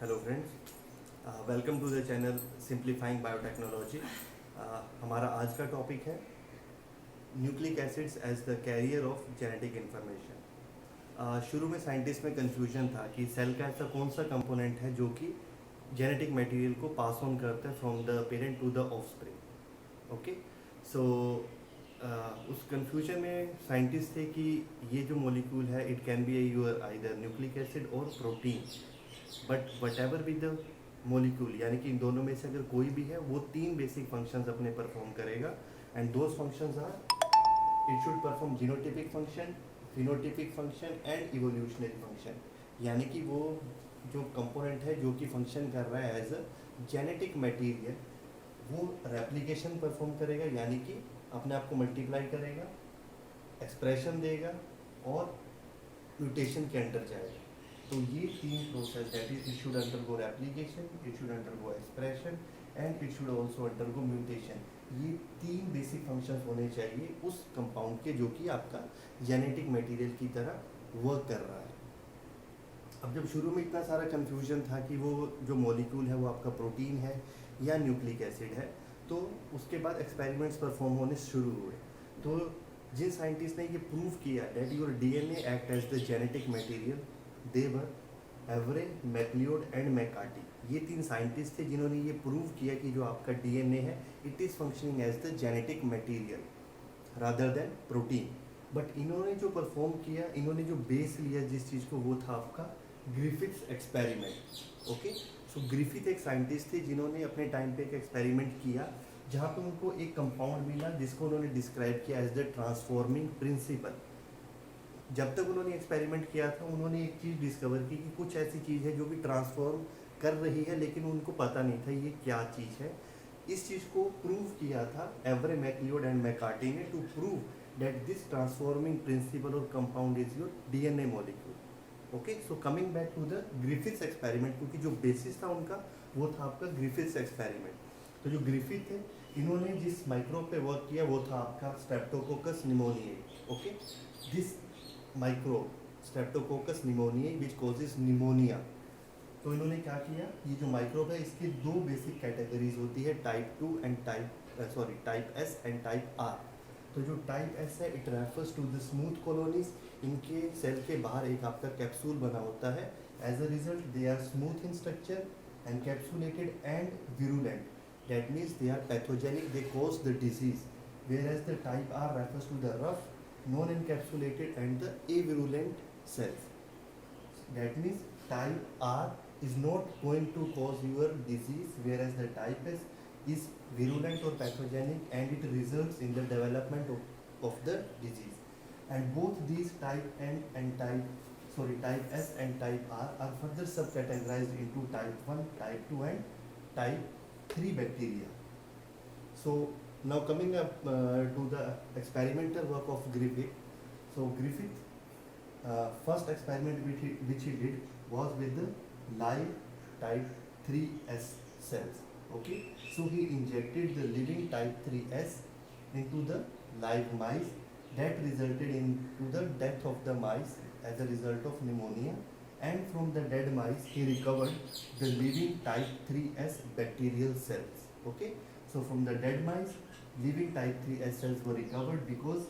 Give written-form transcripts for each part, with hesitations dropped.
Hello friends, welcome to the channel simplifying biotechnology. हमारा आज का टॉपिक है nucleic acids as the carrier of genetic information. शुरू में साइंटिस्ट में कंफ्यूजन था कि सेल का ऐसा कौन सा कंपोनेंट है जो कि जेनेटिक मटेरियल को पास ऑन करता है from the parent to the offspring. Okay, so उस कंफ्यूजन में साइंटिस्ट थे कि ये जो मॉलिक्यूल है it can be your either nucleic acid और protein, but whatever with the molecule, यानी कि इन दोनों में से अगर कोई भी है वो तीन बेसिक फंक्शंस अपने परफॉर्म करेगा। And those functions are it should perform genotypic function, phenotypic function and evolutionary function. यानी कि वो जो कंपोनेंट है जो कि फंक्शन कर रहा है एज अ जेनेटिक मटेरियल, वो रेप्लिकेशन परफॉर्म करेगा, यानी कि अपने आप को मल्टीप्लाई करेगा, एक्सप्रेशन देगा और म्यूटेशन के अंदर जाएगा। तो ये तीन process that is it should undergo replication, it should undergo expression and it should also undergo mutation. ये तीन बेसिक फंक्शंस होने चाहिए उस कंपाउंड के जो कि आपका जेनेटिक मटेरियल की तरह वर्क कर रहा है। अब जब शुरू में इतना सारा कंफ्यूजन था कि वो जो मॉलिक्यूल है वो आपका प्रोटीन है या न्यूक्लिक एसिड है, तो उसके बाद एक्सपेरिमेंट्स परफॉर्म होने शुरू हुए। तो जिन साइंटिस्ट ने ये प्रूव किया that your DNA act as the genetic material, they were Avery, MacLeod and McCarty. ये तीन साइंटिस्ट थे जिन्होंने ये प्रूव किया कि जो आपका डीएनए है it is functioning as the genetic material rather than protein. But इन्होंने जो परफॉर्म किया, इन्होंने जो बेस लिया जिस चीज़ को, वो था आपका ग्रिफिथ्स एक्सपेरिमेंट। ओके, सो ग्रिफिथ एक साइंटिस्ट थे जिन्होंने अपने टाइम पे एक एक्सपेरिमेंट किया जहाँ पे उनको एक कंपाउंड मिला जिसको उन्होंने डिस्क्राइब किया एज द ट्रांसफॉर्मिंग प्रिंसिपल। जब तक उन्होंने एक्सपेरिमेंट किया था उन्होंने एक चीज़ डिस्कवर की कि कुछ ऐसी चीज़ है जो कि ट्रांसफॉर्म कर रही है, लेकिन उनको पता नहीं था ये क्या चीज़ है। इस चीज़ को प्रूव किया था एवरे, मैक्लियोड एंड मैकार्टी ने to prove that this transforming principle और compound is your DNA molecule. Okay, so coming back to the Griffith's experiment, क्योंकि जो बेसिस था उनका वो था आपका ग्रिफिथ्स एक्सपेरिमेंट। तो जो ग्रिफिथ थे इन्होंने जिस माइक्रोब पे वर्क किया वो था आपका Streptococcus निमोनियाई। Okay, this microbe Streptococcus निमोनियाई which causes pneumonia. तो इन्होंने क्या किया, ये जो माइक्रोब है इसकी दो बेसिक कैटेगरीज होती है, type 2 and type S and type R. तो जो टाइप एस है it refers to the smooth colonies. इनके सेल के बाहर एक आपका कैप्सूल बना होता है, as a result they are smooth in structure, encapsulated and virulent. That means they are pathogenic, they cause the disease. Whereas the type R refers to the rough, non-encapsulated and the avirulent cells. That means type R is not going to cause your disease, whereas the type S is virulent or pathogenic and it results in the development of the disease. And both these type type S and type R are further subcategorized into type 1, type 2 and type 3 bacteria. So now coming up to the experimental work of Griffith. So Griffith first experiment which he did was with the live type 3S cells. Okay, so he injected the living type 3S into the live mice. That resulted into the death of the mice as a result of pneumonia. And from the dead mice he recovered the living type 3S bacterial cells. Okay, so from the dead mice living type 3S cells were recovered because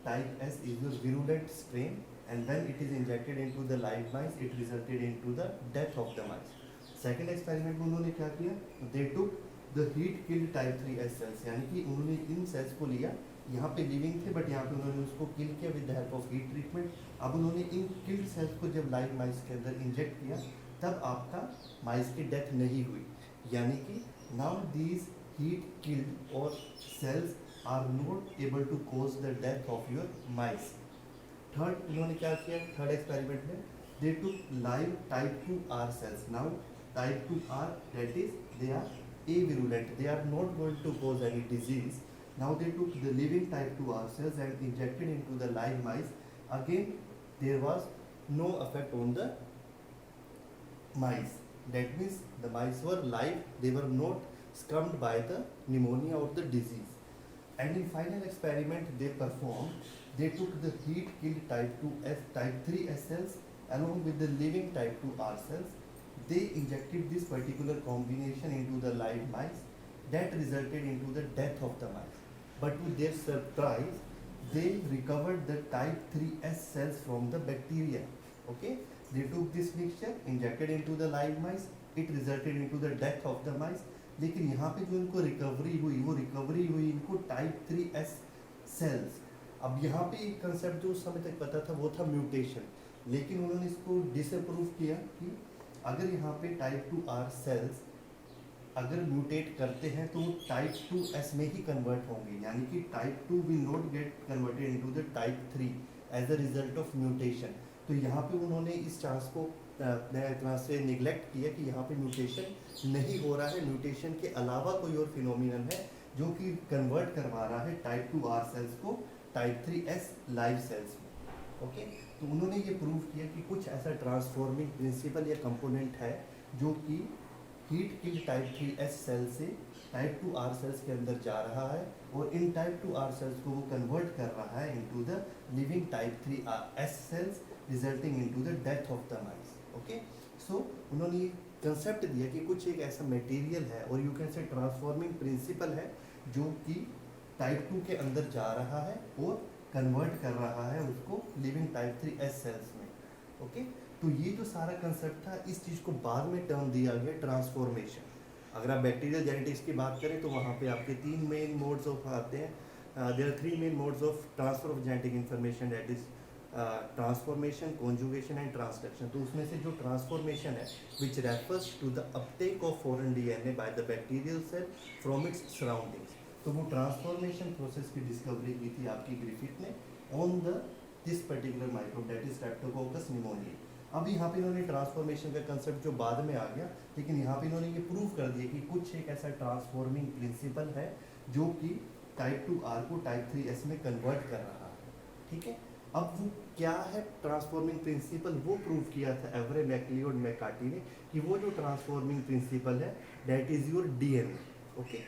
type S is the virulent strain, and when it is injected into the live mice it resulted into the death of the mice. Second experiment में उन्होंने क्या किया, they took the heat killed type 3S cells, यानी कि उन्होंने इन sales को लिया, यहाँ पे लिविंग थे बट यहाँ पे उन्होंने उसको किल किया with the help of heat treatment. अब उन्होंने इन किल्ड सेल्स को जब लाइव माइस के अंदर इंजेक्ट किया तब आपका माइस की डेथ नहीं हुई, यानी कि नाउ दीज हीट किल्ड और cells are not able to cause the death of your mice. Third उन्होंने क्या किया, थर्ड एक्सपेरिमेंट में they took live type 2R cells. Now type 2R, that is they are avirulent, they are not going to cause any disease. Now they took the living type 2R cells and injected into the live mice. Again there was no effect on the mice. That means the mice were live, they were not succumbed by the pneumonia or the disease. And in final experiment they performed, they took the heat killed type 3S cells along with the living type 2R cells. they injected this particular combination into the live mice that resulted into the death of the mice. But to their surprise, they recovered the type 3S cells from the bacteria. Okay, they took this mixture, injected into the live mice, it resulted into the death of the mice. लेकिन यहाँ पे जो इनको recovery हुई वो recovery हुई इनको type 3S sales. अब यहाँ पे एक कंसेप्ट जो उस समय तक पता था वो था म्यूटेशन, लेकिन उन्होंने इसको डिसअप्रूव किया कि अगर यहाँ पे टाइप 2R सेल्स अगर म्यूटेट करते हैं तो वो टाइप 2S में ही कन्वर्ट होंगे, यानी कि type 2 will not get converted into the type 3 as a result of mutation. तो यहाँ पे उन्होंने इस चांस को तरह से निगलेक्ट किया कि यहाँ पे म्यूटेशन नहीं हो रहा है, म्यूटेशन के अलावा कोई और फिनोमिनन है जो कि कन्वर्ट करवा रहा है टाइप 2R सेल्स को टाइप 3S लाइव सेल्स में. ओके, तो उन्होंने ये प्रूव किया कि कुछ ऐसा ट्रांसफॉर्मिंग प्रिंसिपल या कंपोनेंट है जो कि heat killed type 3S cell से टाइप 2R सेल्स के अंदर जा रहा है और इन टाइप 2R सेल्स को वो कन्वर्ट कर रहा है into the living type 3S cells resulting into the death of the mice. Okay, so उन्होंने ये कंसेप्ट दिया कि कुछ एक ऐसा मटेरियल है और you can say transforming principle है जो कि टाइप 2 के अंदर जा रहा है और कन्वर्ट कर रहा है उसको लिविंग टाइप 3S सेल्स में. ओके, तो ये जो सारा कंसेप्ट था इस चीज़ को बाद में टर्म दिया गया ट्रांसफॉर्मेशन. अगर आप बैक्टीरियल जेनेटिक्स की बात करें तो वहाँ पे आपके 3 मेन मोड्स ऑफ आते हैं. There are 3 main modes of transfer of genetic information, that is transformation, conjugation and transduction. तो उसमें से जो ट्रांसफॉर्मेशन है which refers to the uptake of foreign DNA by the bacterial cell from its surroundings. तो वो transformation process की discovery की थी आपकी ग्रिफिथ ने on the this particular microbe that is Streptococcus pneumonia. अब यहाँ पे इन्होंने ट्रांसफॉर्मेशन का कंसेप्ट जो बाद में आ गया, लेकिन यहाँ पे इन्होंने ये प्रूव कर दिया कि कुछ एक ऐसा ट्रांसफॉर्मिंग प्रिंसिपल है जो कि टाइप 2R को टाइप 3S में कन्वर्ट कर रहा है. ठीक है, अब वो क्या है ट्रांसफॉर्मिंग प्रिंसिपल, वो प्रूव किया था एवरे मैकलियोड मैकार्टी ने कि वो जो ट्रांसफॉर्मिंग प्रिंसिपल है that is your DNA. Okay,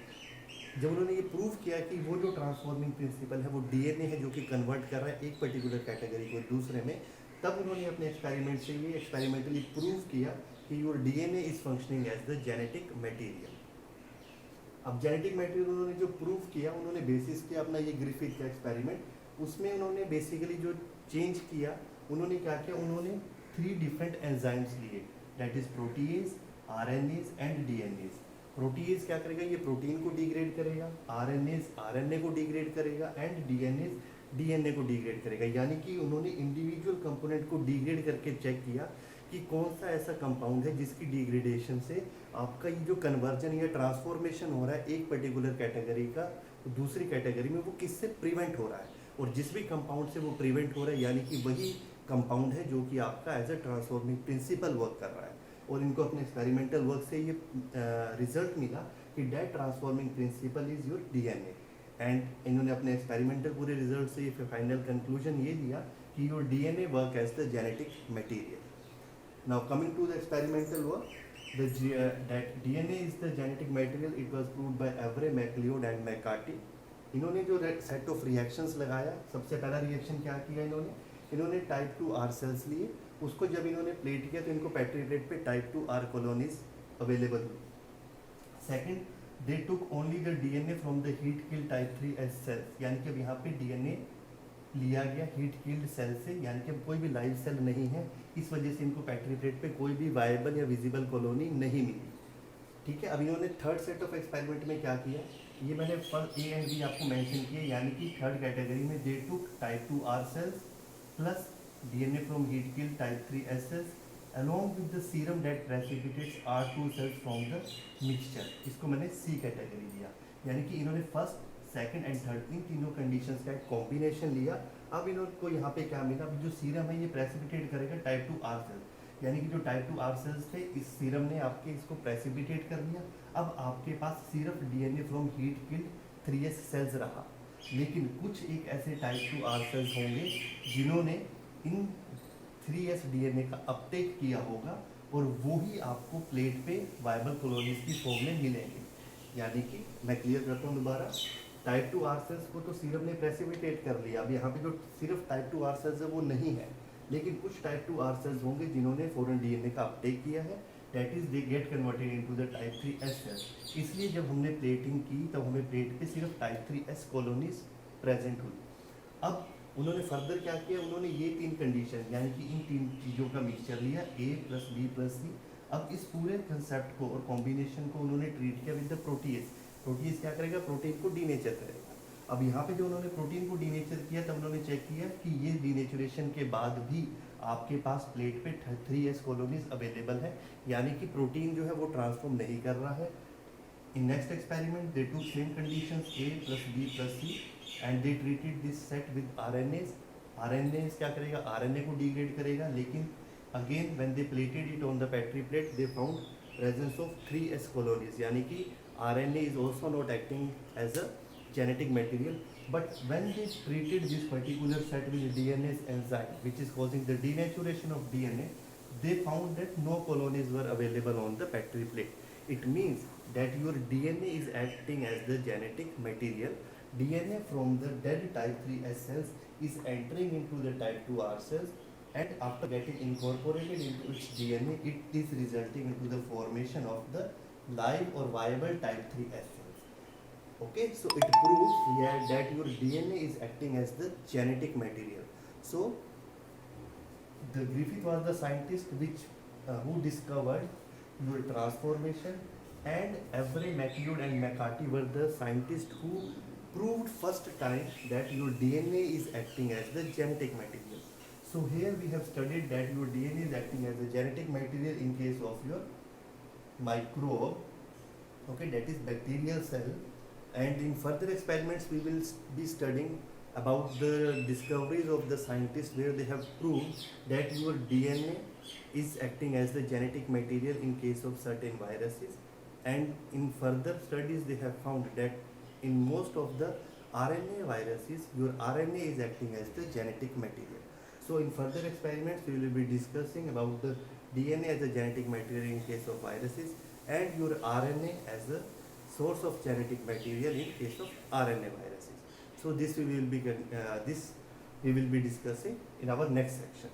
जब उन्होंने ये प्रूव किया कि वो जो ट्रांसफॉर्मिंग प्रिंसिपल है वो डीएनए है जो कि कन्वर्ट कर रहा है एक पर्टिकुलर कैटेगरी को दूसरे में, तब उन्होंने अपने एक्सपेरिमेंट से ये एक्सपेरिमेंटली प्रूव किया कि your DNA is functioning as the genetic material. अब जेनेटिक मटेरियल उन्होंने जो प्रूव किया, उन्होंने बेसिस किया अपना ये ग्रिफिथ का एक्सपेरिमेंट. उसमें उन्होंने बेसिकली जो चेंज किया, उन्होंने क्या किया, उन्होंने 3 डिफरेंट एंजाइम्स लिए, that is protease, RNase and DNAs. Protease क्या करेगा, ये प्रोटीन को डिग्रेड करेगा, आरएनएज आरएनए को डिग्रेड करेगा एंड डीएनएज डीएनए को डिग्रेड करेगा. यानी कि उन्होंने इंडिविजुअल कंपोनेंट को डिग्रेड करके चेक किया कि कौन सा ऐसा कंपाउंड है जिसकी डिग्रेडेशन से आपका ये जो कन्वर्जन या ट्रांसफॉर्मेशन हो रहा है एक पर्टिकुलर कैटेगरी का दूसरी कैटेगरी में वो किससे प्रिवेंट हो रहा है. और जिस भी कंपाउंड से वो प्रिवेंट हो रहा है यानी कि वही कंपाउंड है जो कि आपका as a transforming principle work कर रहा है. और इनको अपने एक्सपेरिमेंटल वर्क से ये रिजल्ट मिला कि that transforming principle is your DNA. And इन्होंने अपने एक्सपेरिमेंटल पूरे रिजल्ट से ये फाइनल कंक्लूजन ये दिया कि your DNA work as the genetic material. Now coming to the experimental work, that DNA is the genetic material, it was proved by Avery, MacLeod and McCarthy. इन्होंने जो set of reactions लगाया, सबसे पहला reaction क्या किया इन्होंने type 2R sales लिए, उसको जब इन्होंने प्लेट किया तो इनको पेट्री प्लेट पे टाइप 2R कॉलोनीज अवेलेबल हुई. Second, they took only the DNA from the heat killed type 3S cells, यानी कि अब यहाँ पे डीएनए लिया गया हीट किल्ड सेल से, यानी कि कोई भी लाइव सेल नहीं है, इस वजह से इनको पेट्री प्लेट पे कोई भी वायबल या विजिबल कॉलोनी नहीं मिली. ठीक है, अब इन्होंने थर्ड सेट ऑफ एक्सपेरिमेंट में क्या किया, ये मैंने फर्स्ट ए एंड बी आपको मेंशन किया, यानी कि थर्ड कैटेगरी में they took type 2R cells plus DNA from heat killed type 3S cells along with the serum that precipitates R2 cells from the mixture. इसको मैंने C category दिया, यानी कि इन्होंने first second and third in तीनों conditions का combination लिया. अब इनको यहाँ पे क्या मिला, जो सीरम है ये प्रेसिपिटेट करेगा टाइप 2R सेल्स, यानी कि जो टाइप 2R सेल्स थे इस सीरम ने आपके इसको प्रेसिपिटेट कर दिया. अब आपके पास सिर्फ DNA from heat killed 3S cells रहा, लेकिन कुछ एक ऐसे टाइप 2R सेल्स होंगे जिन्होंने इन 3S डीएनए का अपटेक किया होगा और वो ही आपको प्लेट पे वायबल कॉलोनीज की फॉर्म में मिलेंगे. यानी कि मैं क्लियर करता हूँ दोबारा, टाइप 2R सेल्स को तो सीरम ने प्रेसिपिटेट कर लिया, अब यहाँ पे जो सिर्फ टाइप 2R सेल्स है वो नहीं है, लेकिन कुछ टाइप 2R सेल्स होंगे जिन्होंने फॉरेन डीएनए का अपटेक किया है that is they get converted into the type 3s cells. इसलिए जब हमने प्लेटिंग की तब हमें प्लेट पे सिर्फ टाइप 3s कॉलोनीज प्रेजेंट हुई। अब उन्होंने फर्दर क्या किया, उन्होंने ये 3 कंडीशन यानी कि इन 3 चीज़ों का मिक्सचर लिया A + B + C। अब इस पूरे कंसेप्ट को और कॉम्बिनेशन को उन्होंने ट्रीट किया विद द प्रोटीएज। प्रोटीएज क्या करेगा, प्रोटीन को डीनेचर करेगा। अब यहाँ पे जो उन्होंने प्रोटीन को डीनेचर किया तब उन्होंने चेक किया कि ये डीनेचुरेशन के बाद भी आपके पास प्लेट पे 3s कॉलोनीज अवेलेबल है, यानी कि प्रोटीन जो है वो ट्रांसफॉर्म नहीं कर रहा है। In next experiment, they took same conditions A + B + C and they treated this set with RNAs. RNAs क्या करेगा, RNA को degrade करेगा, लेकिन again when they plated it on the Petri plate, they found presence of 3s colonies, यानी कि RNA is also not acting as a genetic material. But when they treated this particular set with DNA enzyme, which is causing the denaturation of DNA, they found that no colonies were available on the Petri plate. It means that your DNA is acting as the genetic material. DNA from the dead type 3s cells is entering into the type 2r cells, and after getting incorporated into its DNA, it is resulting into the formation of the live or viable type 3s cells. Okay, so it proves here that your DNA is acting as the genetic material. So the Griffith was the scientist who discovered your transformation, and Avery, MacLeod and McCarthy were the scientists who proved first time that your DNA is acting as the genetic material. So here we have studied that your DNA is acting as a genetic material in case of your microbe, okay, that is bacterial cell. And in further experiments we will be studying about the discoveries of the scientists where they have proved that your DNA is acting as the genetic material in case of certain viruses. And in further studies they have found that in most of the RNA viruses, your RNA is acting as the genetic material. So in further experiments we will be discussing about the DNA as a genetic material in case of viruses, and your RNA as a source of genetic material in case of RNA viruses. So this we will be discussing in our next section.